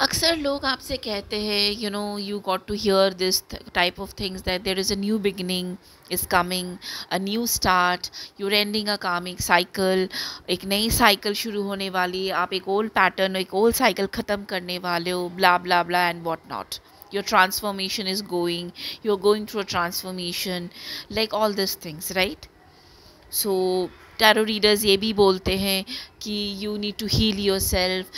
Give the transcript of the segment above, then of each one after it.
अक्सर लोग आपसे कहते हैं you got to hear this type of things that there is a new beginning is coming, a new start, your ending a coming cycle, एक नई cycle शुरू होने वाली है, आप एक ओल्ड पैटर्न, एक ओल्ड साइकिल ख़त्म करने वाले हो, blah blah blah and what not. Your transformation is going, you're going through a transformation, like all these things, right? So tarot readers ये भी बोलते हैं कि you need to heal yourself,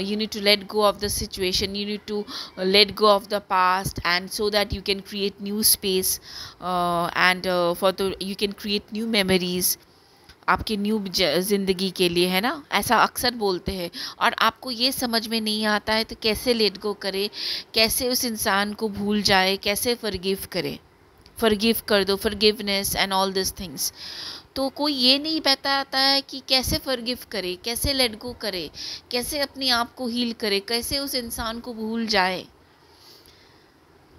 you need to let go of the situation, you need to let go of the past and so that you can create new space and for the you can create new memories आपके new ज़िंदगी के लिए, है ना. ऐसा अक्सर बोलते हैं. और आपको ये समझ में नहीं आता है तो कैसे लेट गो करे, कैसे उस इंसान को भूल जाए, कैसे फॉरगिव करे, फॉरगिव कर दो, forgiveness and all this things. तो कोई ये नहीं बताता है कि कैसे फॉरगिव करे, कैसे लेट गो करे, कैसे अपने आप को हील करे, कैसे उस इंसान को भूल जाए.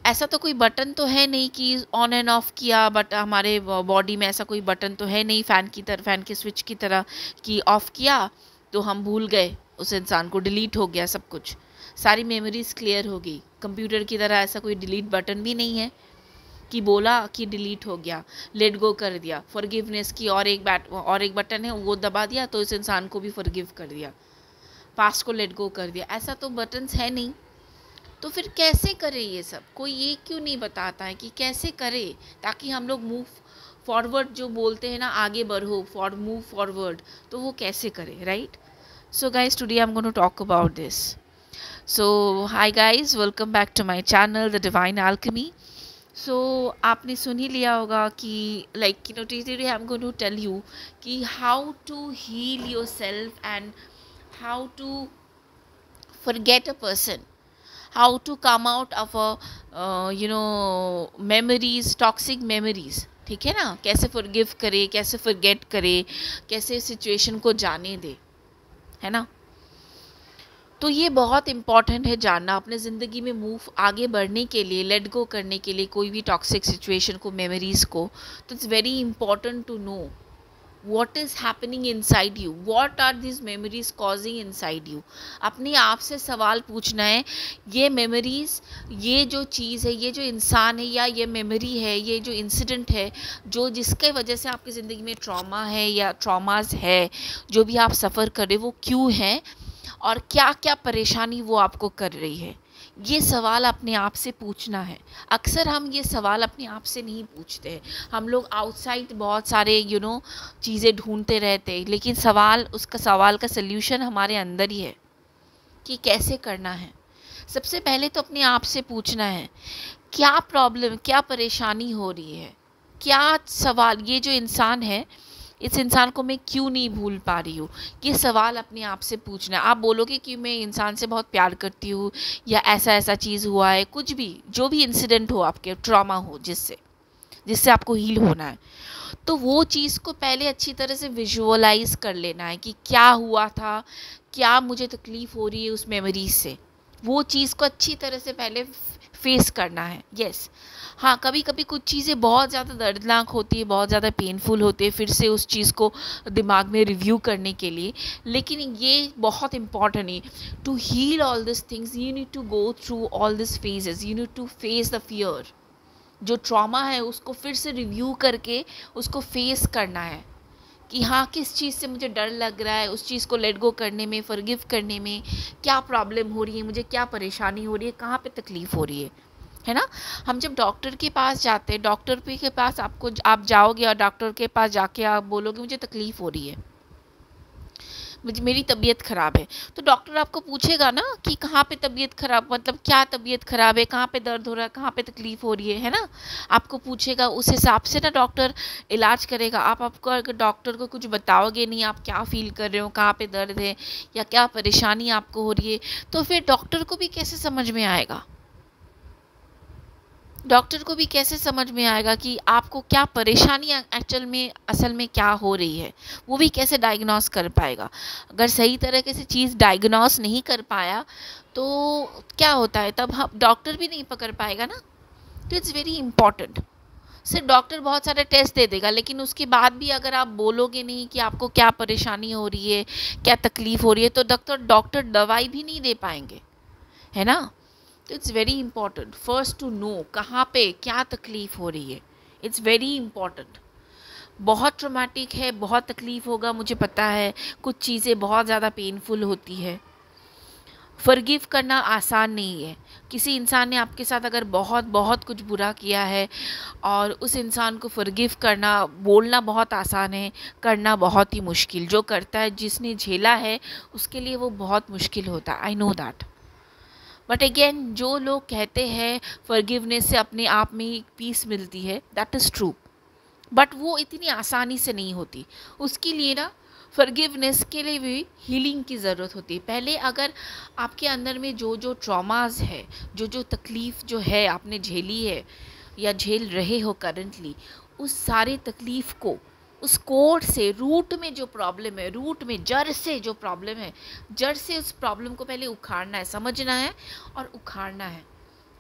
ऐसा तो कोई बटन तो है नहीं कि ऑन एंड ऑफ किया, बट हमारे बॉडी में ऐसा कोई बटन तो है नहीं फैन की तरह, फैन के स्विच की तरह कि ऑफ किया तो हम भूल गए उस इंसान को, डिलीट हो गया सब कुछ, सारी मेमोरीज क्लियर हो गई. कंप्यूटर की तरह ऐसा कोई डिलीट बटन भी नहीं है कि बोला कि डिलीट हो गया, लेट गो कर दिया. फॉरगिवनेस की और एक बटन है, वो दबा दिया तो इस इंसान को भी फॉरगिव कर दिया, पास्ट को लेट गो कर दिया. ऐसा तो बटन्स है नहीं. तो फिर कैसे करें ये सब, कोई ये क्यों नहीं बताता है कि कैसे करें ताकि हम लोग मूव फॉरवर्ड, जो बोलते हैं ना आगे बढ़ो, मूव फॉरवर्ड, तो वो कैसे करें, right? So guys, today I am going to talk about this. So hi guys, welcome back to my channel the divine alchemy. सो आपने सुन ही लिया होगा कि like today I am going to tell you कि how to heal yourself and how to forget a person, how to come out of a memories, toxic memories. ठीक है ना, कैसे फॉरगिव करे, कैसे फॉरगेट करे, कैसे सिचुएशन को जाने दे, है ना. तो ये बहुत इम्पॉर्टेंट है जानना अपने ज़िंदगी में मूव आगे बढ़ने के लिए, लेट गो करने के लिए कोई भी टॉक्सिक सिचुएशन को, मेमोरीज़ को. तो it's very important to know what is happening inside you, what are these memories causing inside you. अपने आप से सवाल पूछना है, ये मेमोरीज, ये जो चीज़ है, ये जो इंसान है, या ये मेमोरी है, ये जो इंसिडेंट है, जो जिसके वजह से आपकी ज़िंदगी में ट्रॉमा है या ट्रॉमास है, जो भी आप सफ़र कर रहे वो क्यों है और क्या क्या परेशानी वो आपको कर रही है. ये सवाल अपने आप से पूछना है. अक्सर हम ये सवाल अपने आप से नहीं पूछते हैं. हम लोग आउटसाइड बहुत सारे चीज़ें ढूंढते रहते हैं, लेकिन सवाल का सल्यूशन हमारे अंदर ही है कि कैसे करना है. सबसे पहले तो अपने आप से पूछना है क्या प्रॉब्लम, क्या परेशानी हो रही है, क्या सवाल, ये जो इंसान है, इस इंसान को मैं क्यों नहीं भूल पा रही हूँ. ये सवाल अपने आप से पूछना है. आप बोलोगे कि मैं इंसान से बहुत प्यार करती हूँ, या ऐसा ऐसा चीज़ हुआ है, कुछ भी, जो भी इंसिडेंट हो, आपके ट्रॉमा हो जिससे आपको हील होना है, तो वो चीज़ को पहले अच्छी तरह से विजुअलाइज कर लेना है कि क्या हुआ था, क्या मुझे तकलीफ़ हो रही है उस मेमोरीज से. वो चीज़ को अच्छी तरह से पहले फेस करना है. यस, हाँ, कभी कभी कुछ चीज़ें बहुत ज़्यादा दर्दनाक होती है, बहुत ज़्यादा पेनफुल होती है, फिर से उस चीज़ को दिमाग में रिव्यू करने के लिए. लेकिन ये बहुत इंपॉर्टेंट है to heal all this things. You need to go through all this phases, you need to face the fear. जो ट्रॉमा है उसको फिर से रिव्यू करके उसको फेस करना है कि हाँ, किस चीज़ से मुझे डर लग रहा है, उस चीज़ को लेट गो करने में, फॉरगिव करने में क्या प्रॉब्लम हो रही है, मुझे क्या परेशानी हो रही है, कहाँ पे तकलीफ़ हो रही है ना. हम जब डॉक्टर के पास जाते हैं, डॉक्टर के पास आप जाओगे और डॉक्टर के पास जाके आप बोलोगे मुझे तकलीफ़ हो रही है, मेरी तबीयत ख़राब है, तो डॉक्टर आपको पूछेगा ना कि कहाँ पे तबीयत ख़राब, मतलब क्या तबीयत ख़राब है, कहाँ पे दर्द हो रहा है, कहाँ पे तकलीफ़ हो रही है ना. आपको पूछेगा, उस हिसाब से ना डॉक्टर इलाज करेगा. आपको अगर डॉक्टर को कुछ बताओगे नहीं, आप क्या फ़ील कर रहे हो, कहाँ पे दर्द है या क्या परेशानी आपको हो रही है, तो फिर डॉक्टर को भी कैसे समझ में आएगा, डॉक्टर को भी कैसे समझ में आएगा कि आपको क्या परेशानी असल में क्या हो रही है. वो भी कैसे डायग्नोस कर पाएगा. अगर सही तरीके से चीज़ डायग्नोस नहीं कर पाया तो क्या होता है, तब हम डॉक्टर भी नहीं पकड़ पाएगा ना. तो इट्स वेरी इंपॉर्टेंट. सिर्फ डॉक्टर बहुत सारे टेस्ट दे देगा, लेकिन उसके बाद भी अगर आप बोलोगे नहीं कि आपको क्या परेशानी हो रही है, क्या तकलीफ़ हो रही है, तो डॉक्टर दवाई भी नहीं दे पाएंगे. है ना। तो it's very important first to know कहाँ पे क्या तकलीफ़ हो रही है। It's very important. बहुत ट्रॉमेटिक है, बहुत तकलीफ़ होगा, मुझे पता है, कुछ चीज़ें बहुत ज़्यादा पेनफुल होती है। फॉरगिव करना आसान नहीं है। किसी इंसान ने आपके साथ अगर बहुत बहुत कुछ बुरा किया है और उस इंसान को फॉरगिव करना, बोलना बहुत आसान है, करना बहुत ही मुश्किल। जो करता है, जिसने झेला है, उसके लिए वो बहुत मुश्किल होता है। I know that. But again, जो लोग कहते हैं फॉरगिवनेस से अपने आप में ही पीस मिलती है, दैट इज़ ट्रू, बट वो इतनी आसानी से नहीं होती। उसके लिए ना, फॉरगिवनेस के लिए भी हीलिंग की ज़रूरत होती है। पहले अगर आपके अंदर में जो जो ट्रॉमास है, जो जो तकलीफ़ जो है आपने झेली है या झेल रहे हो करंटली, उस सारे तकलीफ़ को, उस कोर से, रूट में जो प्रॉब्लम है, रूट में जड़ से जो प्रॉब्लम है, जड़ से उस प्रॉब्लम को पहले उखाड़ना है, समझना है और उखाड़ना है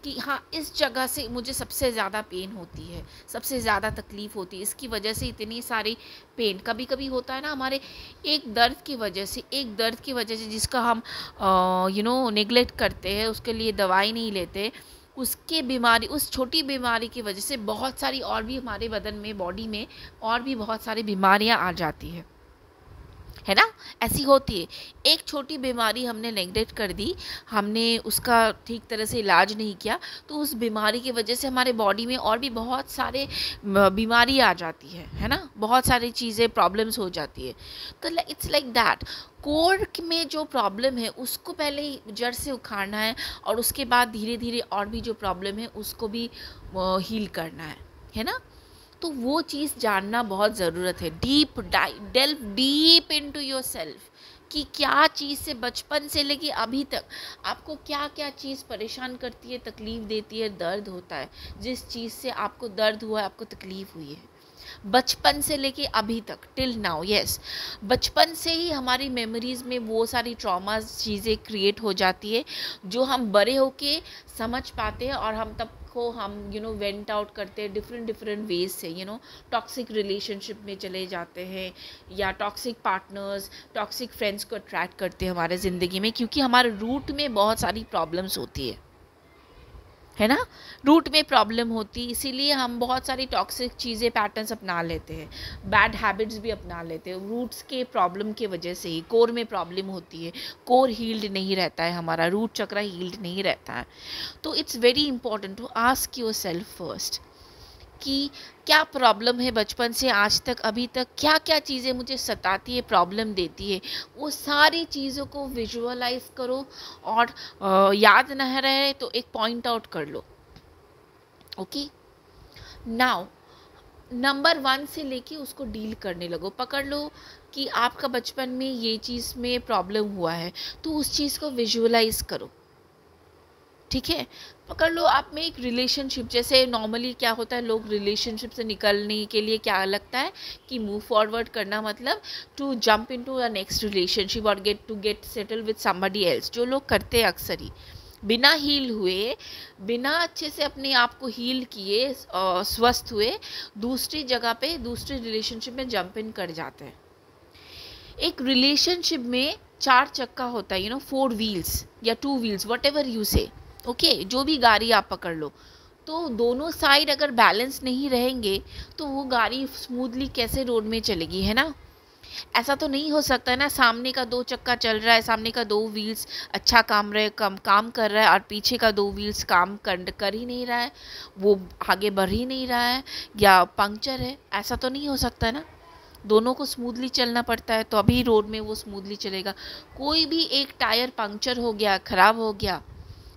कि हाँ, इस जगह से मुझे सबसे ज़्यादा पेन होती है, सबसे ज़्यादा तकलीफ़ होती है, इसकी वजह से इतनी सारी पेन। कभी कभी होता है ना, हमारे एक दर्द की वजह से, जिसका हम नेगलेक्ट करते हैं, उसके लिए दवाई नहीं लेते, उसके बीमारी, उस छोटी बीमारी की वजह से बहुत सारी और भी हमारे बदन में, बॉडी में और भी बहुत सारी बीमारियाँ आ जाती है ना। ऐसी होती है। एक छोटी बीमारी हमने नेगलेक्ट कर दी, हमने उसका ठीक तरह से इलाज नहीं किया, तो उस बीमारी की वजह से हमारे बॉडी में और भी बहुत सारे बीमारी आ जाती है ना, बहुत सारी चीज़ें, प्रॉब्लम्स हो जाती है। तो इट्स लाइक दैट। कोर में जो प्रॉब्लम है उसको पहले ही जड़ से उखाड़ना है और उसके बाद धीरे धीरे और भी जो प्रॉब्लम है उसको भी हील करना है ना। तो वो चीज़ जानना बहुत ज़रूरत है। डेल्व डीप इनटू योरसेल्फ कि क्या चीज़ से बचपन से लेके अभी तक आपको क्या क्या चीज़ परेशान करती है, तकलीफ़ देती है, दर्द होता है। जिस चीज़ से आपको दर्द हुआ है, आपको तकलीफ़ हुई है, बचपन से लेके अभी तक, टिल नाउ, यस, बचपन से ही हमारी मेमोरीज़ में वो सारी ट्रॉमास चीज़ें क्रिएट हो जाती है जो हम बड़े होके समझ पाते हैं और हम तब को हम वेंट आउट करते हैं डिफरेंट डिफरेंट वेज से। टॉक्सिक रिलेशनशिप में चले जाते हैं या टॉक्सिक पार्टनर्स, टॉक्सिक फ्रेंड्स को अट्रैक्ट करते हैं हमारे ज़िंदगी में, क्योंकि हमारे रूट में बहुत सारी प्रॉब्लम्स होती है ना। रूट में प्रॉब्लम होती, इसीलिए हम बहुत सारी टॉक्सिक चीज़ें, पैटर्न्स अपना लेते हैं, बैड हैबिट्स भी अपना लेते हैं। रूट्स के प्रॉब्लम के वजह से ही कोर में प्रॉब्लम होती है, कोर हील्ड नहीं रहता है, हमारा रूट चक्र हील्ड नहीं रहता है। तो it's very important to ask yourself first कि क्या प्रॉब्लम है बचपन से आज तक, अभी तक क्या क्या चीज़ें मुझे सताती है, प्रॉब्लम देती है। वो सारी चीज़ों को विजुअलाइज करो और याद न रहे तो एक पॉइंट आउट कर लो। ओके, नाउ नंबर 1 से लेके उसको डील करने लगो। पकड़ लो कि आपका बचपन में ये चीज़ में प्रॉब्लम हुआ है, तो उस चीज़ को विजुअलाइज करो। ठीक है, पकड़ लो आप में एक रिलेशनशिप, जैसे नॉर्मली क्या होता है, लोग रिलेशनशिप से निकलने के लिए क्या लगता है कि मूव फॉरवर्ड करना, मतलब to jump into a next relationship और get settle with somebody else. जो लोग करते हैं अक्सर ही बिना हील हुए, बिना अच्छे से अपने आप को हील किए, स्वस्थ हुए, दूसरी जगह पे, दूसरी रिलेशनशिप में जंप इन कर जाते हैं। एक रिलेशनशिप में 4 चक्का होता है, 4 व्हील्स या 2 व्हील्स, वट एवर यू से। ओके, जो भी गाड़ी आप पकड़ लो, तो दोनों साइड अगर बैलेंस नहीं रहेंगे तो वो गाड़ी स्मूथली कैसे रोड में चलेगी, है ना। ऐसा तो नहीं हो सकता है ना, सामने का 2 चक्का चल रहा है, सामने का 2 व्हील्स अच्छा काम कर रहा है और पीछे का 2 व्हील्स काम कर ही नहीं रहा है, वो आगे बढ़ ही नहीं रहा है या पंक्चर है। ऐसा तो नहीं हो सकता है ना, दोनों को स्मूथली चलना पड़ता है तो अभी रोड में वो स्मूथली चलेगा। कोई भी एक टायर पंक्चर हो गया, ख़राब हो गया,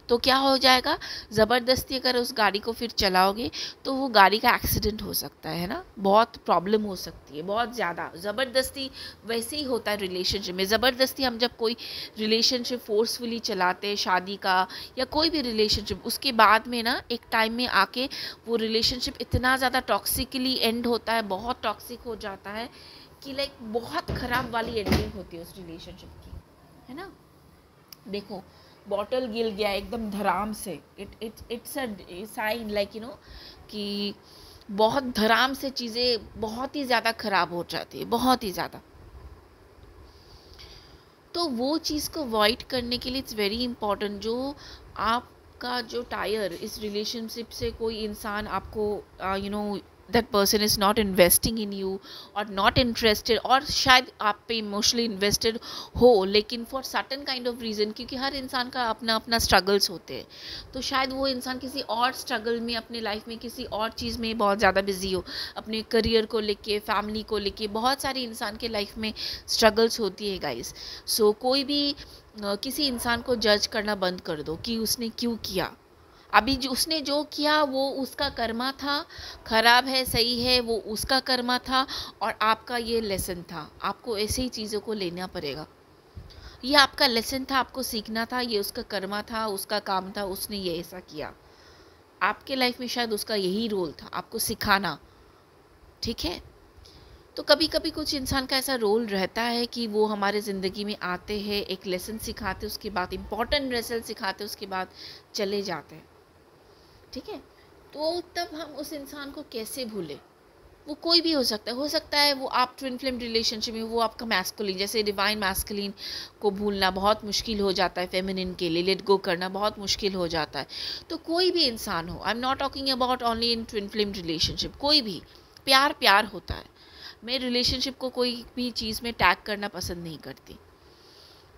तो क्या हो जाएगा, ज़बरदस्ती अगर उस गाड़ी को फिर चलाओगे तो वो गाड़ी का एक्सीडेंट हो सकता है ना, बहुत प्रॉब्लम हो सकती है, बहुत ज़्यादा ज़बरदस्ती। वैसे ही होता है रिलेशनशिप में, ज़बरदस्ती हम जब कोई रिलेशनशिप फोर्सफुली चलाते हैं, शादी का या कोई भी रिलेशनशिप, उसके बाद में ना एक टाइम में आके वो रिलेशनशिप इतना ज़्यादा टॉक्सिकली एंड होता है, बहुत टॉक्सिक हो जाता है कि लाइक बहुत ख़राब वाली एंडिंग होती है उस रिलेशनशिप की, है ना। देखो, बॉटल गिर गया एकदम धड़ाम से, इट्स अ साइन, लाइक कि बहुत धड़ाम से चीज़ें बहुत ही ज़्यादा ख़राब हो जाती है, बहुत ही ज़्यादा। तो वो चीज़ को अवॉइड करने के लिए इट्स वेरी इंपॉर्टेंट, जो आपका जो टायर इस रिलेशनशिप से कोई इंसान आपको that person is not investing in you और नॉट इंटरेस्टेड, और शायद आप पे इमोशनली इन्वेस्टेड हो, लेकिन for certain kind of reason, क्योंकि हर इंसान का अपना अपना स्ट्रगल्स होते हैं, तो शायद वो इंसान किसी और स्ट्रगल में, अपने लाइफ में किसी और चीज़ में बहुत ज़्यादा बिजी हो, अपने करियर को लेके, फैमिली को लेके, बहुत सारी इंसान के लाइफ में स्ट्रगल्स होती है गाइस। सो कोई भी किसी इंसान को जज करना बंद कर दो कि उसने क्यों किया। अभी जो उसने जो किया वो उसका कर्मा था, खराब है सही है वो उसका कर्मा था, और आपका ये लेसन था, आपको ऐसे ही चीज़ों को लेना पड़ेगा। ये आपका लेसन था, आपको सीखना था, ये उसका कर्मा था, उसका काम था, उसने ये ऐसा किया। आपके लाइफ में शायद उसका यही रोल था, आपको सिखाना। ठीक है, तो कभी कभी कुछ इंसान का ऐसा रोल रहता है कि वो हमारे ज़िंदगी में आते हैं, एक लेसन सिखाते, उसके बाद इम्पॉर्टेंट लेसन सिखाते, उसके बाद चले जाते हैं। ठीक है, तो तब हम उस इंसान को कैसे भूलें? वो कोई भी हो सकता है वो आप ट्विन फ्लेम रिलेशनशिप में वो आपका मैस्कुलिन, जैसे डिवाइन मैस्कुलिन को भूलना बहुत मुश्किल हो जाता है, फेमिनिन के लिए लेट गो करना बहुत मुश्किल हो जाता है। तो कोई भी इंसान हो, I am not talking about only in twin flame relationship, कोई भी प्यार प्यार होता है। मैं रिलेशनशिप को कोई भी चीज़ में टैग करना पसंद नहीं करती।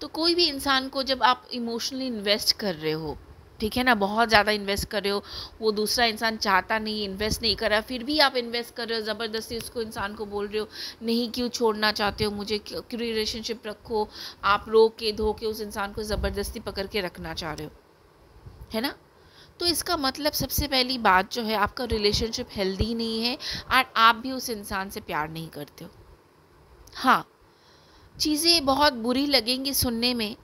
तो कोई भी इंसान को जब आप इमोशनली इन्वेस्ट कर रहे हो, ठीक है ना, बहुत ज़्यादा इन्वेस्ट कर रहे हो, वो दूसरा इंसान चाहता नहीं, इन्वेस्ट नहीं कर रहा, फिर भी आप इन्वेस्ट कर रहे हो, ज़बरदस्ती उसको इंसान को बोल रहे हो नहीं, क्यों छोड़ना चाहते हो मुझे, क्यों रिलेशनशिप रखो, आप रोक के धो के उस इंसान को ज़बरदस्ती पकड़ के रखना चाह रहे हो, है ना। तो इसका मतलब सबसे पहली बात जो है, आपका रिलेशनशिप हेल्दी नहीं है और आप भी उस इंसान से प्यार नहीं करते हो। हाँ, चीज़ें बहुत बुरी लगेंगी सुनने में,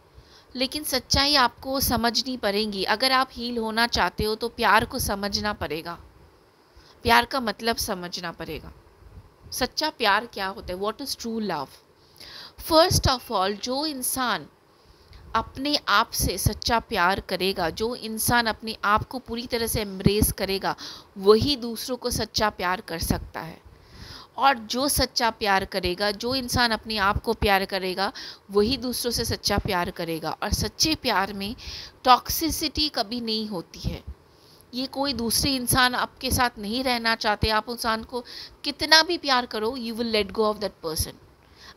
लेकिन सच्चाई आपको समझनी पड़ेगी। अगर आप हील होना चाहते हो तो प्यार को समझना पड़ेगा, प्यार का मतलब समझना पड़ेगा। सच्चा प्यार क्या होता है, what is true love. First of all, जो इंसान अपने आप से सच्चा प्यार करेगा, जो इंसान अपने आप को पूरी तरह से एम्ब्रेस करेगा, वही दूसरों को सच्चा प्यार कर सकता है। और जो सच्चा प्यार करेगा, जो इंसान अपने आप को प्यार करेगा, वही दूसरों से सच्चा प्यार करेगा। और सच्चे प्यार में टॉक्सिसिटी कभी नहीं होती है। ये कोई दूसरे इंसान आपके साथ नहीं रहना चाहते, आप उस इंसान को कितना भी प्यार करो, you will let go of that person.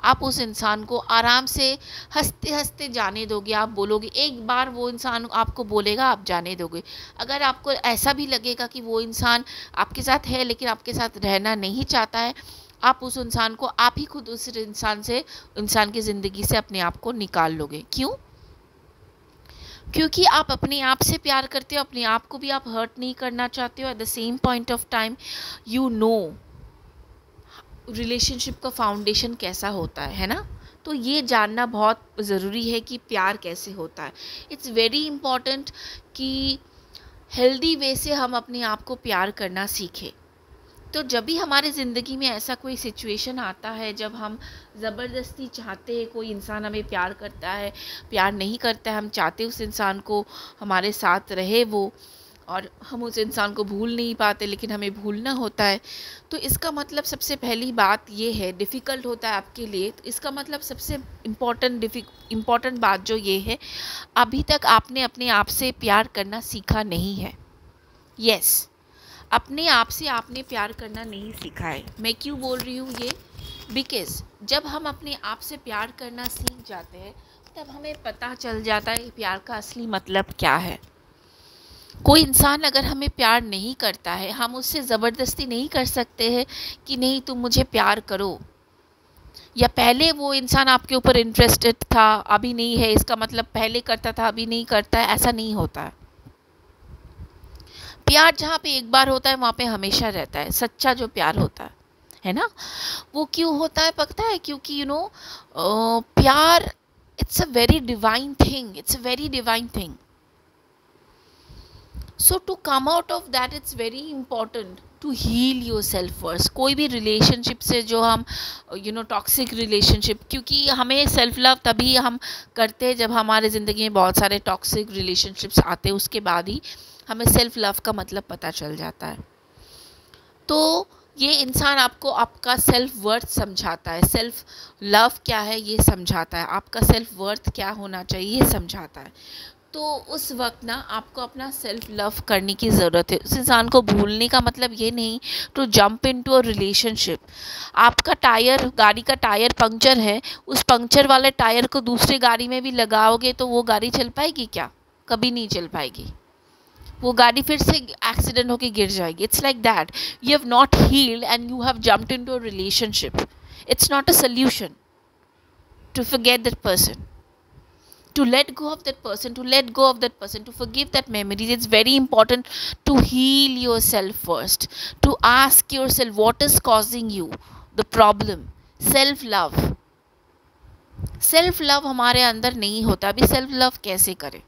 आप उस इंसान को आराम से हंसते हंसते जाने दोगे। आप बोलोगे, एक बार वो इंसान आपको बोलेगा, आप जाने दोगे। अगर आपको ऐसा भी लगेगा कि वो इंसान आपके साथ है लेकिन आपके साथ रहना नहीं चाहता है, आप उस इंसान को, आप ही खुद उस इंसान की ज़िंदगी से अपने आप को निकाल लोगे। क्यों? क्योंकि आप अपने आप से प्यार करते हो, अपने आप को भी आप हर्ट नहीं करना चाहते हो। At the same point of time you know relationship का फाउंडेशन कैसा होता है ना। तो ये जानना बहुत ज़रूरी है कि प्यार कैसे होता है। इट्स वेरी इम्पॉर्टेंट कि हेल्दी वे से हम अपने आप को प्यार करना सीखें। तो जब भी हमारे ज़िंदगी में ऐसा कोई सिचुएशन आता है जब हम ज़बरदस्ती चाहते हैं, कोई इंसान हमें प्यार करता है, प्यार नहीं करता है, हम चाहते उस इंसान को हमारे साथ रहे वो, और हम उस इंसान को भूल नहीं पाते, लेकिन हमें भूलना होता है, तो इसका मतलब सबसे पहली बात ये है, डिफ़िकल्ट होता है आपके लिए, तो इसका मतलब सबसे इम्पॉर्टेंट बात जो ये है, अभी तक आपने अपने आप से प्यार करना सीखा नहीं है। यस, अपने आप से आपने प्यार करना नहीं सीखा है। मैं क्यों बोल रही हूँ ये? बिकॉज़ जब हम अपने आप से प्यार करना सीख जाते हैं, तब हमें पता चल जाता है प्यार का असली मतलब क्या है। कोई इंसान अगर हमें प्यार नहीं करता है, हम उससे ज़बरदस्ती नहीं कर सकते हैं कि नहीं तुम मुझे प्यार करो, या पहले वो इंसान आपके ऊपर इंटरेस्टेड था अभी नहीं है, इसका मतलब पहले करता था अभी नहीं करता है, ऐसा नहीं होता है। प्यार जहाँ पे एक बार होता है वहाँ पे हमेशा रहता है। सच्चा जो प्यार होता है ना, वो क्यों होता है पता है? क्योंकि प्यार it's a very divine thing, it's a very divine thing. So to come out of that it's very important to heal yourself first. कोई भी रिलेशनशिप से जो हम टॉक्सिक रिलेशनशिप, क्योंकि हमें सेल्फ लव तभी हम करते हैं जब हमारे ज़िंदगी में बहुत सारे टॉक्सिक रिलेशनशिप्स आते हैं, उसके बाद ही हमें सेल्फ लव का मतलब पता चल जाता है। तो ये इंसान आपको आपका सेल्फ वर्थ समझाता है, सेल्फ लव क्या है ये समझाता है, आपका सेल्फ वर्थ क्या होना चाहिए ये समझाता है। तो उस वक्त ना आपको अपना सेल्फ लव करने की ज़रूरत है। उस इंसान को भूलने का मतलब ये नहीं to jump into a relationship. आपका टायर, गाड़ी का टायर पंक्चर है, उस पंक्चर वाले टायर को दूसरे गाड़ी में भी लगाओगे तो वो गाड़ी चल पाएगी क्या? कभी नहीं चल पाएगी। वो गाड़ी फिर से एक्सीडेंट होके गिर जाएगी। It's like that, you have not healed and you have jumped into a relationship. It's not a solution to forget that person, to let go of that person, to let go of that person, to forgive that memories. It's very important to heal yourself first, to ask yourself what is causing you the problem. Self love, self love हमारे अंदर नहीं होता। अभी self love कैसे करें?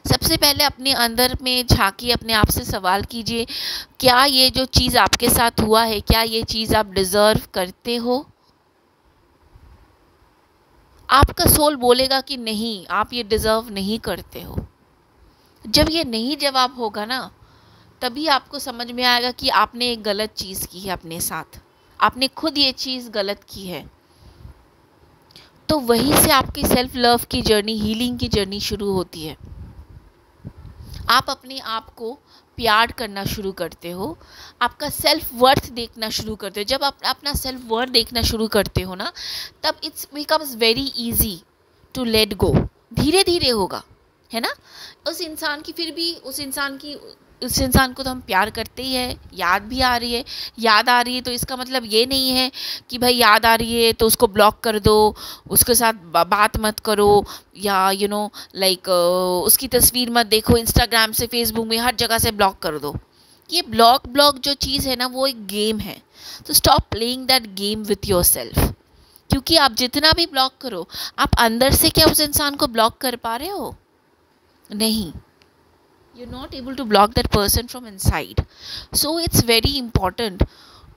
सबसे पहले अपने अंदर में झांकिए, अपने आप से सवाल कीजिए, क्या ये जो चीज़ आपके साथ हुआ है, क्या ये चीज़ आप डिज़र्व करते हो? आपका सोल बोलेगा कि नहीं, आप ये डिज़र्व नहीं करते हो। जब ये नहीं जवाब होगा ना, तभी आपको समझ में आएगा कि आपने एक गलत चीज़ की है अपने साथ, आपने खुद ये चीज़ गलत की है। तो वहीं से आपकी सेल्फ लव की जर्नी, हीलिंग की जर्नी शुरू होती है। आप अपने आप को प्यार करना शुरू करते हो, आपका सेल्फ वर्थ देखना शुरू करते हो। जब आप अपना सेल्फ वर्थ देखना शुरू करते हो ना, तब it's becomes very easy to let go. धीरे धीरे होगा, है ना। उस इंसान को तो हम प्यार करते ही है। याद भी आ रही है, याद आ रही है तो इसका मतलब ये नहीं है कि भाई याद आ रही है तो उसको ब्लॉक कर दो, उसके साथ बात मत करो, या लाइक उसकी तस्वीर मत देखो, इंस्टाग्राम से, फेसबुक में, हर जगह से ब्लॉक कर दो। ये ब्लॉक जो चीज़ है ना, वो एक गेम है। तो stop playing that game with your self. क्योंकि आप जितना भी ब्लॉक करो, आप अंदर से क्या उस इंसान को ब्लॉक कर पा रहे हो? नहीं, you're not able to block that person from inside. So it's very important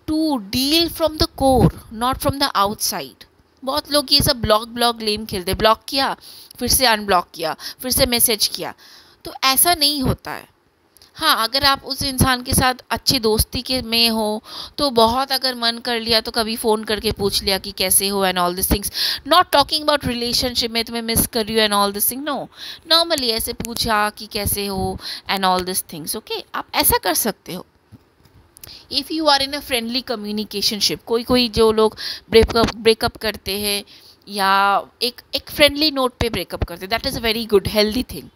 to deal from the core, not from the outside. बहुत लोग ये सब ब्लॉक गेम खेलते, ब्लॉक किया फिर से अनब्लॉक किया, फिर से मैसेज किया, तो ऐसा नहीं होता है। हाँ, अगर आप उस इंसान के साथ अच्छी दोस्ती के में हो तो बहुत, अगर मन कर लिया तो कभी फ़ोन करके पूछ लिया कि कैसे हो and all this things. Not talking about relationship में तुम्हें मिस कर रही हूँ and all this thing, no, normally ऐसे पूछा कि कैसे हो and all this things. Okay, आप ऐसा कर सकते हो। If you are in a friendly communicationship, कोई जो लोग ब्रेकअप करते हैं या एक फ्रेंडली नोट पे ब्रेकअप करते हैं, that is a very good healthy thing.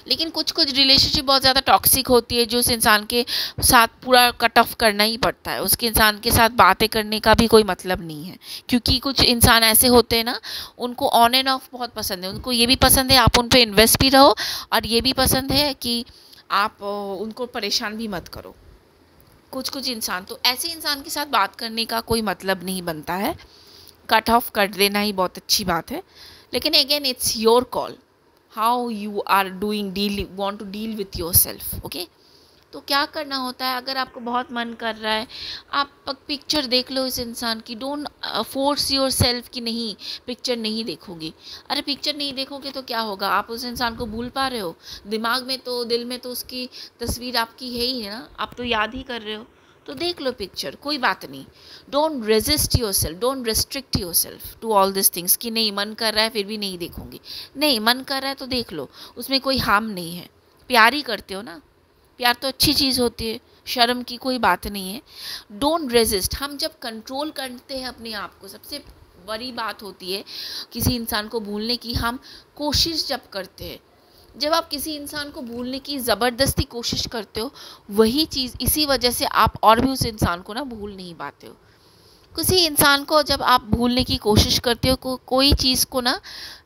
लेकिन कुछ रिलेशनशिप बहुत ज़्यादा टॉक्सिक होती है, जो उस इंसान के साथ पूरा कट ऑफ करना ही पड़ता है। उसके इंसान के साथ बातें करने का भी कोई मतलब नहीं है, क्योंकि कुछ इंसान ऐसे होते हैं ना, उनको ऑन एंड ऑफ बहुत पसंद है। उनको ये भी पसंद है आप उन पर इन्वेस्ट भी रहो, और ये भी पसंद है कि आप उनको परेशान भी मत करो। कुछ इंसान, तो ऐसे इंसान के साथ बात करने का कोई मतलब नहीं बनता है। कट ऑफ कर देना ही बहुत अच्छी बात है। लेकिन again, it's your call how you are doing, want to deal with yourself. Okay, तो क्या करना होता है, अगर आपको बहुत मन कर रहा है, आप पिक्चर देख लो इस इंसान की। डोंट फोर्स योर सेल्फ कि नहीं, पिक्चर नहीं देखोगे। अरे पिक्चर नहीं देखोगे तो क्या होगा? आप उस इंसान को भूल पा रहे हो? दिमाग में तो, दिल में तो उसकी तस्वीर आपकी है ही है ना, आप तो याद ही कर रहे हो। तो देख लो पिक्चर, कोई बात नहीं। Don't resist yourself, don't restrict yourself to all this things कि नहीं, मन कर रहा है फिर भी नहीं देखूंगी। नहीं, मन कर रहा है तो देख लो, उसमें कोई हार्म नहीं है। प्यार ही करते हो ना, प्यार तो अच्छी चीज़ होती है, शर्म की कोई बात नहीं है। Don't resist. हम जब कंट्रोल करते हैं अपने आप को, सबसे बड़ी बात होती है किसी इंसान को भूलने की, हम कोशिश जब करते हैं। जब आप किसी इंसान को भूलने की ज़बरदस्ती कोशिश करते हो, वही चीज़, इसी वजह से आप और भी उस इंसान को ना भूल नहीं पाते हो। किसी इंसान को जब आप भूलने की कोशिश करते हो, कोई चीज़ को ना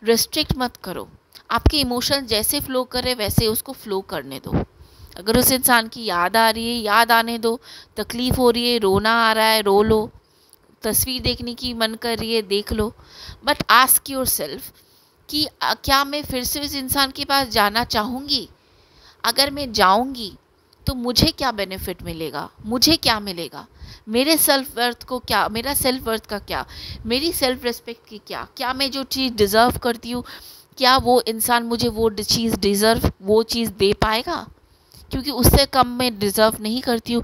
रेस्ट्रिक्ट मत करो। आपके इमोशन जैसे फ़्लो करे वैसे उसको फ़्लो करने दो। अगर उस इंसान की याद आ रही है, याद आने दो। तकलीफ़ हो रही है, रोना आ रहा है, रो लो। तस्वीर देखने की मन कर रही है, देख लो। बट आस्क योर सेल्फ कि क्या मैं फिर से उस इंसान के पास जाना चाहूँगी? अगर मैं जाऊँगी तो मुझे क्या बेनिफिट मिलेगा, मुझे क्या मिलेगा, मेरे सेल्फ वर्थ को क्या, मेरा सेल्फ वर्थ का क्या, मेरी सेल्फ रिस्पेक्ट की क्या मैं जो चीज़ डिज़र्व करती हूँ, क्या वो इंसान मुझे वो चीज़ डिज़र्व, वो चीज़ दे पाएगा? क्योंकि उससे कम मैं डिज़र्व नहीं करती हूँ।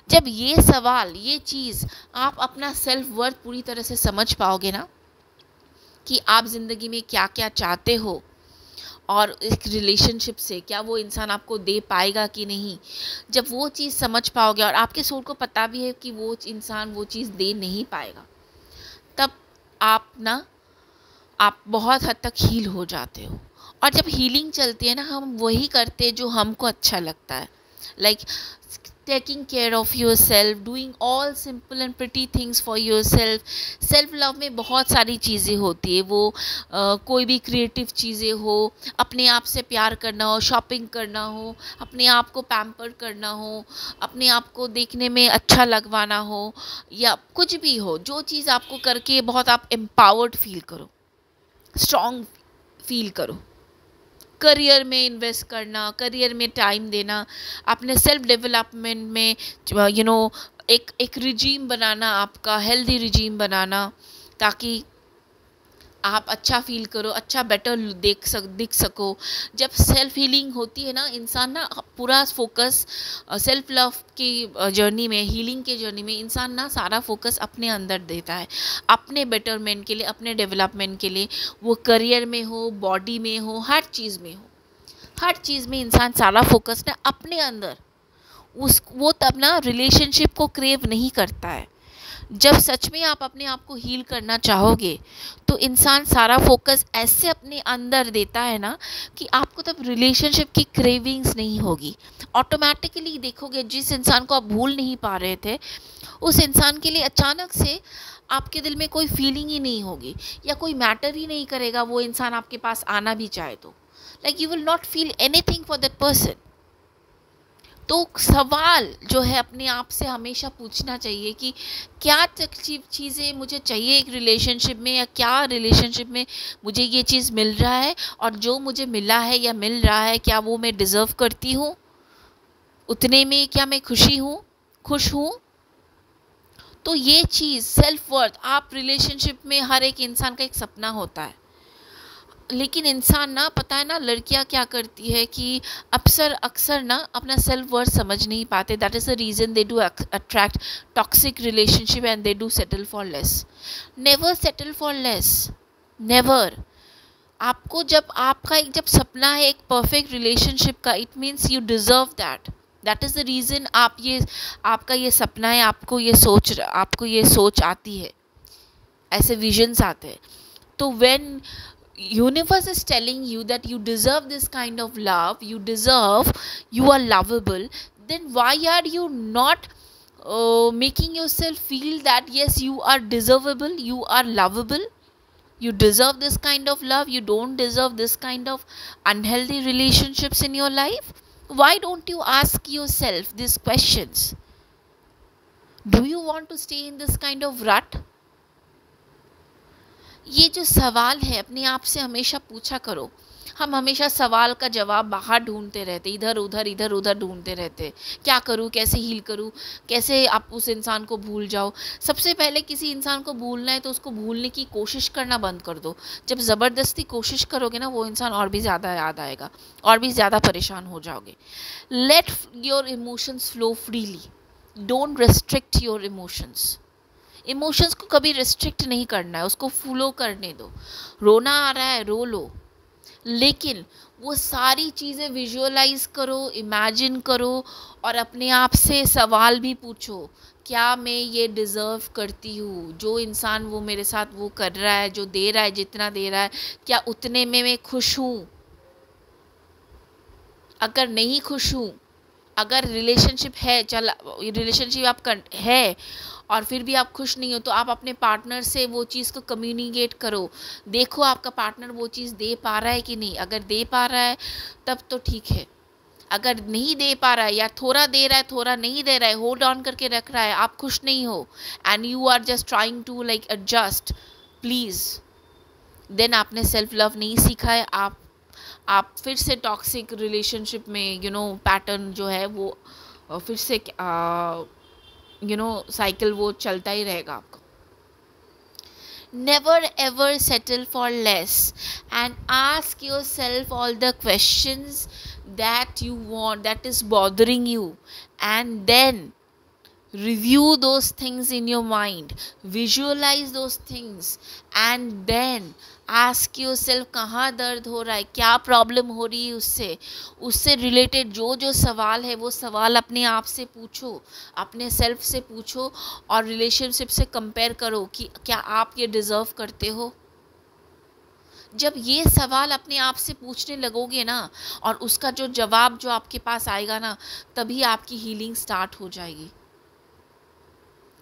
जब ये सवाल, ये चीज़, आप अपना सेल्फ वर्थ पूरी तरह से समझ पाओगे ना, कि आप ज़िंदगी में क्या क्या चाहते हो, और एक रिलेशनशिप से क्या वो इंसान आपको दे पाएगा कि नहीं। जब वो चीज़ समझ पाओगे और आपके सोल को पता भी है कि वो इंसान वो चीज़ दे नहीं पाएगा, तब आप बहुत हद तक हील हो जाते हो। और जब हीलिंग चलती है ना, हम वही करते हैं जो हमको अच्छा लगता है, like taking care of your self, doing all simple and pretty things for your self. Self love में बहुत सारी चीज़ें होती है, वो कोई भी क्रिएटिव चीज़ें हो, अपने आप से प्यार करना हो, शॉपिंग करना हो, अपने आप को पैम्पर करना हो, अपने आप को देखने में अच्छा लगवाना हो, या कुछ भी हो, जो चीज़ आपको करके बहुत आप एम्पावर्ड फील करो, स्ट्रॉन्ग फील करो। करियर में इन्वेस्ट करना, करियर में टाइम देना, अपने सेल्फ डेवलपमेंट में एक रिजीम बनाना, आपका हेल्दी रिजीम बनाना, ताकि आप अच्छा फील करो, अच्छा बेटर दिख सको। जब सेल्फ हीलिंग होती है ना, इंसान ना पूरा फोकस सेल्फ लव की जर्नी में, हीलिंग के जर्नी में इंसान ना सारा फोकस अपने अंदर देता है, अपने बेटरमेंट के लिए, अपने डेवलपमेंट के लिए। वो करियर में हो, बॉडी में हो, हर चीज़ में हो, हर चीज़ में इंसान सारा फोकस ना अपने अंदर, वो तब ना रिलेशनशिप को क्रेव नहीं करता है। जब सच में आप अपने आप को हील करना चाहोगे, तो इंसान सारा फोकस ऐसे अपने अंदर देता है ना कि आपको तब रिलेशनशिप की क्रेविंग्स नहीं होगी। ऑटोमेटिकली देखोगे, जिस इंसान को आप भूल नहीं पा रहे थे, उस इंसान के लिए अचानक से आपके दिल में कोई फीलिंग ही नहीं होगी, या कोई मैटर ही नहीं करेगा वो इंसान आपके पास आना भी चाहे तो, like you will not feel anything for that person. तो सवाल जो है अपने आप से हमेशा पूछना चाहिए कि क्या चीज़ें मुझे चाहिए एक रिलेशनशिप में, या क्या रिलेशनशिप में मुझे ये चीज़ मिल रहा है, और जो मुझे मिला है या मिल रहा है, क्या वो मैं डिज़र्व करती हूँ, उतने में क्या मैं खुश हूँ। तो ये चीज़ सेल्फ वर्थ, आप रिलेशनशिप में, हर एक इंसान का एक सपना होता है, लेकिन इंसान ना, पता है ना, लड़कियां क्या करती है कि अक्सर ना अपना सेल्फ वर्थ समझ नहीं पाते। That is the reason they do attract toxic relationship and they do settle for less. Never settle for less, never. आपको जब सपना है एक परफेक्ट रिलेशनशिप का, it means you deserve that is the reason आपका ये सपना है, आपको ये सोच आती है, ऐसे विजन्स आते हैं। तो when universe is telling you that you deserve this kind of love, you are lovable, then why are you not making yourself feel that yes, you are deservable, you are lovable, you deserve this kind of love, you don't deserve this kind of unhealthy relationships in your life? Why don't you ask yourself these questions? Do you want to stay in this kind of rut? ये जो सवाल है अपने आप से हमेशा पूछा करो। हम हमेशा सवाल का जवाब बाहर ढूंढते रहते, इधर उधर ढूंढते रहते, क्या करूँ, कैसे हील करूँ, कैसे आप उस इंसान को भूल जाओ। सबसे पहले किसी इंसान को भूलना है तो उसको भूलने की कोशिश करना बंद कर दो। जब ज़बरदस्ती कोशिश करोगे ना, वो इंसान और भी ज़्यादा याद आएगा, और भी ज़्यादा परेशान हो जाओगे। Let your emotions flow freely, don't restrict your emotions को कभी रिस्ट्रिक्ट नहीं करना है, उसको फ्लो करने दो। रोना आ रहा है, रो लो, लेकिन वो सारी चीज़ें विजुअलाइज करो, इमेजिन करो, और अपने आप से सवाल भी पूछो, क्या मैं ये डिज़र्व करती हूँ? जो इंसान वो मेरे साथ वो कर रहा है, जो दे रहा है, जितना दे रहा है, क्या उतने में मैं खुश हूँ? अगर नहीं खुश हूँ, अगर रिलेशनशिप आप है और फिर भी आप खुश नहीं हो, तो आप अपने पार्टनर से वो चीज़ को कम्युनिकेट करो। देखो आपका पार्टनर वो चीज़ दे पा रहा है कि नहीं। अगर दे पा रहा है तब तो ठीक है, अगर नहीं दे पा रहा है, या थोड़ा दे रहा है, थोड़ा नहीं दे रहा है, होल्ड ऑन करके रख रहा है, आप खुश नहीं हो, and you are just trying to like adjust, please, then आपने सेल्फ लव नहीं सीखा है। आप फिर से टॉक्सिक रिलेशनशिप में पैटर्न जो है वो फिर से साइकिल वो चलता ही रहेगा आपका। Never ever settle for less, and ask yourself all the questions that you want, that is bothering you, and then review those things in your mind, visualize those things, and then ask yourself कहाँ दर्द हो रहा है, क्या problem हो रही है, उससे रिलेटेड जो जो सवाल है वो सवाल अपने आप से पूछो, अपने सेल्फ से पूछो, और रिलेशनशिप से कंपेयर करो कि क्या आप ये डिज़र्व करते हो। जब ये सवाल अपने आप से पूछने लगोगे ना, और उसका जो जवाब जो आपके पास आएगा ना, तभी आपकी हीलिंग स्टार्ट हो जाएगी।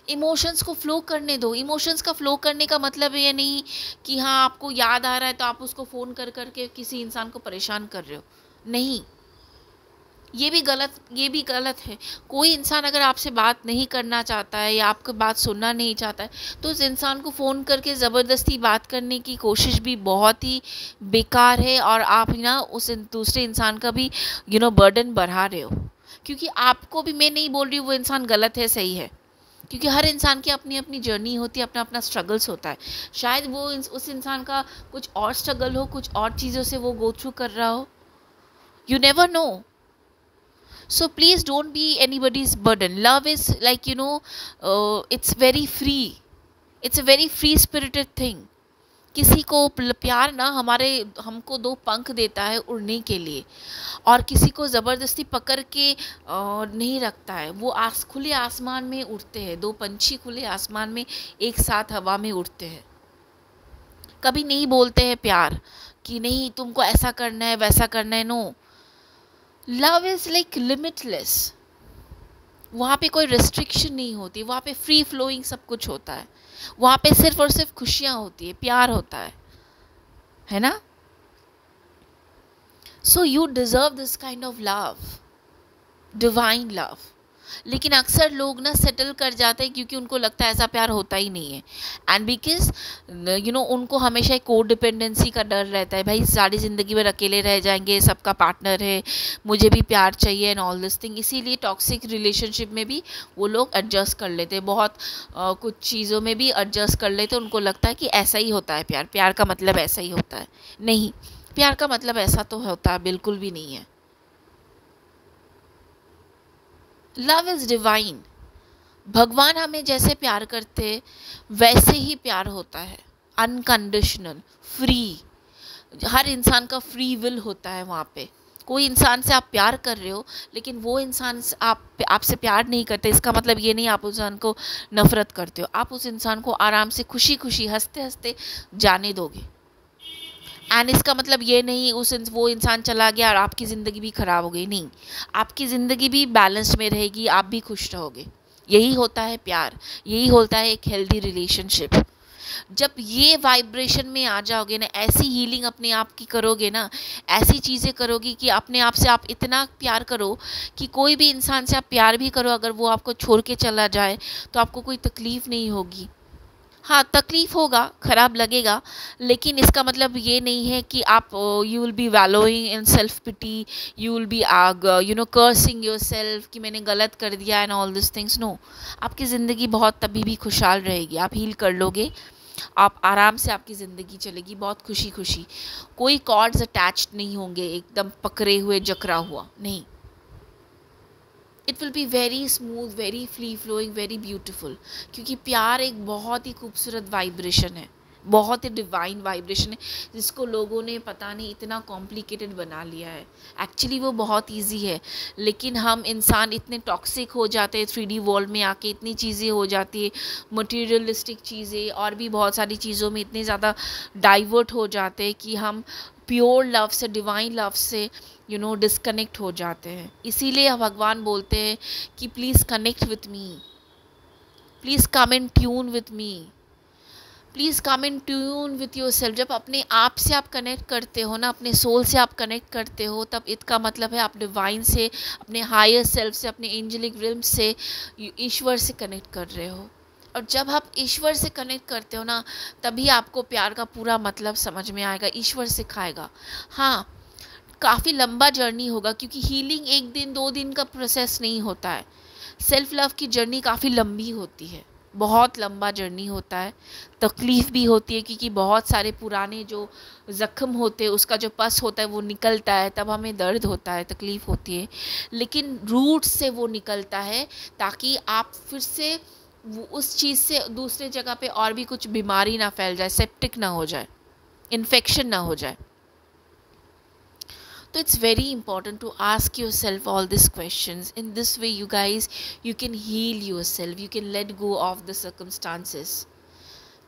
इमोशंस को फ्लो करने दो। इमोशंस का फ्लो करने का मतलब ये नहीं कि हाँ आपको याद आ रहा है तो आप उसको फ़ोन कर करके किसी इंसान को परेशान कर रहे हो, नहीं, ये भी गलत है। कोई इंसान अगर आपसे बात नहीं करना चाहता है या आपकी बात सुनना नहीं चाहता है, तो उस इंसान को फ़ोन करके ज़बरदस्ती बात करने की कोशिश भी बहुत ही बेकार है, और आप ना उस दूसरे इंसान का भी बर्डन बढ़ा रहे हो। क्योंकि आपको भी, मैं नहीं बोल रही हूँ वो इंसान गलत है सही है, क्योंकि हर इंसान की अपनी अपनी जर्नी होती है, अपना अपना स्ट्रगल्स होता है। शायद वो उस इंसान का कुछ और स्ट्रगल हो, कुछ और चीज़ों से वो गो थ्रू कर रहा हो, you never know. So please don't be anybody's burden. Love is like it's very free. It's a very free spirited thing. किसी को प्यार ना हमको दो पंख देता है उड़ने के लिए, और किसी को ज़बरदस्ती पकड़ के नहीं रखता है। वो खुले आसमान में उड़ते हैं, दो पंछी खुले आसमान में एक साथ हवा में उड़ते हैं। कभी नहीं बोलते हैं प्यार कि नहीं तुमको ऐसा करना है वैसा करना है, no. Love is like limitless. वहाँ पे कोई रिस्ट्रिक्शन नहीं होती, वहाँ पे फ्री फ्लोइंग सब कुछ होता है। वहाँ पे सिर्फ और सिर्फ खुशियाँ होती है, प्यार होता है ना। So you deserve this kind of love, divine love. लेकिन अक्सर लोग ना सेटल कर जाते हैं क्योंकि उनको लगता है ऐसा प्यार होता ही नहीं है, एंड बिकॉज उनको हमेशा एक कोड डिपेंडेंसी का डर रहता है, भाई सारी ज़िंदगी भर अकेले रह जाएंगे, सबका पार्टनर है, मुझे भी प्यार चाहिए एंड ऑल दिस थिंग। इसीलिए टॉक्सिक रिलेशनशिप में भी वो लोग एडजस्ट कर लेते हैं, बहुत कुछ चीज़ों में भी एडजस्ट कर लेते हैं। उनको लगता है कि ऐसा ही होता है प्यार का मतलब ऐसा ही होता है। नहीं, प्यार का मतलब ऐसा तो होता है बिल्कुल भी नहीं है। Love is divine. भगवान हमें जैसे प्यार करते वैसे ही प्यार होता है, अनकंडीशनल, फ्री। हर इंसान का फ्री विल होता है वहाँ पे। कोई इंसान से आप प्यार कर रहे हो लेकिन वो इंसान आपसे प्यार नहीं करते, इसका मतलब ये नहीं आप उस इंसान को नफरत करते हो। आप उस इंसान को आराम से खुशी खुशी हंसते हंसते जाने दोगे, एंड इसका मतलब ये नहीं वो इंसान चला गया और आपकी ज़िंदगी भी ख़राब हो गई, नहीं, आपकी ज़िंदगी भी बैलेंस में रहेगी, आप भी खुश रहोगे। यही होता है प्यार, यही होता है एक हेल्दी रिलेशनशिप। जब ये वाइब्रेशन में आ जाओगे ना, ऐसी हीलिंग अपने आप की करोगे ना, ऐसी चीज़ें करोगी कि अपने आप से आप इतना प्यार करो कि कोई भी इंसान से आप प्यार भी करो, अगर वो आपको छोड़ के चला जाए तो आपको कोई तकलीफ़ नहीं होगी। हाँ, तकलीफ़ होगा, ख़राब लगेगा, लेकिन इसका मतलब ये नहीं है कि आप you will be wallowing in self pity, you will be cursing yourself कि मैंने गलत कर दिया and all this things. No, आपकी ज़िंदगी बहुत तभी भी खुशहाल रहेगी। आप हील कर लोगे, आप आराम से, आपकी ज़िंदगी चलेगी बहुत खुशी खुशी। कोई कॉर्ड्स अटैच्ड नहीं होंगे एकदम पकड़े हुए, जकड़ा हुआ, नहीं। It will be very smooth, very free flowing, very beautiful. क्योंकि प्यार एक बहुत ही खूबसूरत वाइब्रेशन है, बहुत ही डिवाइन वाइब्रेशन है, जिसको लोगों ने पता नहीं इतना कॉम्प्लिकेटेड बना लिया है। एक्चुअली वो बहुत इजी है, लेकिन हम इंसान इतने टॉक्सिक हो जाते हैं 3D वर्ल्ड में आके, इतनी चीज़ें हो जाती है, मटेरियलिस्टिक चीज़ें और भी बहुत सारी चीज़ों में इतने ज़्यादा डाइवर्ट हो जाते हैं कि हम प्योर लव से, डिवाइन लव से डिस्कनेक्ट हो जाते हैं। इसीलिए भगवान बोलते हैं कि please connect with me, please come in tune with me, please come in tune with your self. जब अपने आप से आप कनेक्ट करते हो ना, अपने सोल से आप कनेक्ट करते हो, तब इसका मतलब है आप डिवाइन से, अपने हायर सेल्फ से, अपने एंजेलिक रिल्म से, ईश्वर से कनेक्ट कर रहे हो। और जब आप ईश्वर से कनेक्ट करते हो ना, तभी आपको प्यार का पूरा मतलब समझ में आएगा, ईश्वर सिखाएगा। हाँ, काफ़ी लंबा जर्नी होगा, क्योंकि हीलिंग 1 दिन 2 दिन का प्रोसेस नहीं होता है। सेल्फ लव की जर्नी काफ़ी लंबी होती है, बहुत लंबा जर्नी होता है, तकलीफ़ भी होती है, क्योंकि बहुत सारे पुराने जो ज़ख्म होते हैं उसका जो पस होता है वो निकलता है, तब हमें दर्द होता है, तकलीफ़ होती है, लेकिन रूट से वो निकलता है ताकि आप फिर से वो उस चीज़ से दूसरे जगह पे और भी कुछ बीमारी ना फैल जाए, सेप्टिक ना हो जाए, इन्फेक्शन ना हो जाए. So it's very important to ask yourself all these questions. In this way, you guys, you can heal yourself. You can let go of the circumstances.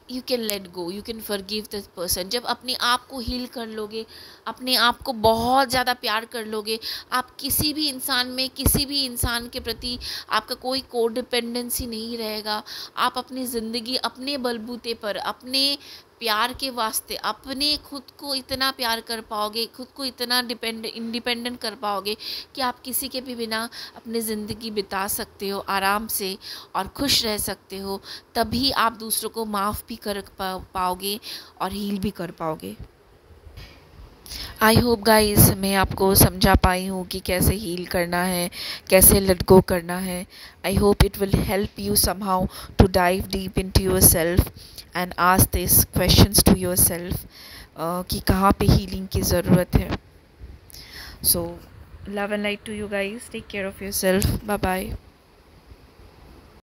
You can let go. You can forgive this person. जब अपने आप को heal कर लोगे, अपने आप को बहुत ज़्यादा प्यार कर लोगे, आप किसी भी इंसान में, किसी भी इंसान के प्रति आपका कोई को डिपेंडेंसी नहीं रहेगा. आप अपनी ज़िंदगी अपने बलबूते पर, अपने प्यार के वास्ते, अपने खुद को इतना प्यार कर पाओगे, खुद को इतना इंडिपेंडेंट कर पाओगे कि आप किसी के भी बिना अपनी ज़िंदगी बिता सकते हो आराम से और खुश रह सकते हो. तभी आप दूसरों को माफ़ भी कर पाओगे और हील भी कर पाओगे. आई होप गाइस मैं आपको समझा पाई हूँ कि कैसे हील करना है, कैसे लेट गो करना है. I hope it will help you somehow to dive deep into yourself and ask this questions to yourself कि कहाँ पे हीलिंग की ज़रूरत है. So love and light to you guys. Take care of yourself. Bye bye.